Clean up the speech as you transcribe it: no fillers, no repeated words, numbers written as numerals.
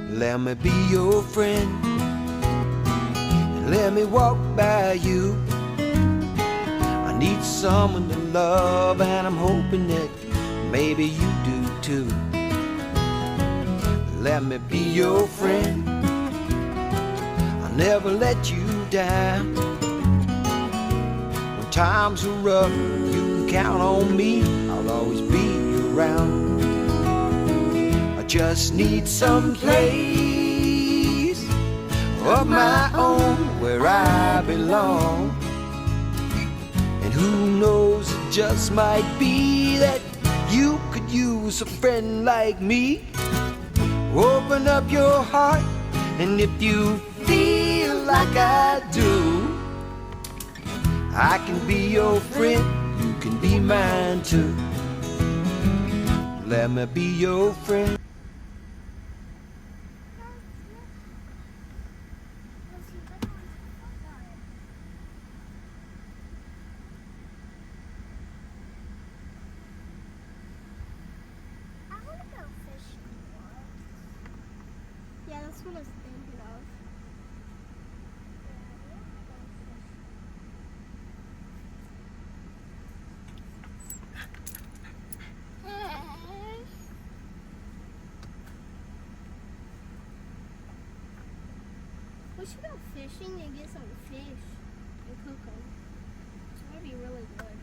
Let me be your friend, and let me walk by you. I need someone to love, and I'm hoping that maybe you do too. Let me be your friend, I'll never let you down. When times are rough, you can count on me, I'll always be around. I just need some place of my own where I belong. And who knows, it just might be that you could use a friend like me. Open up your heart, and if you feel like I do, I can be your friend, you can be mine too. Let me be your friend. Yeah, that's what I was thinking of. We should go fishing and get some fish and cook them. That would be really good.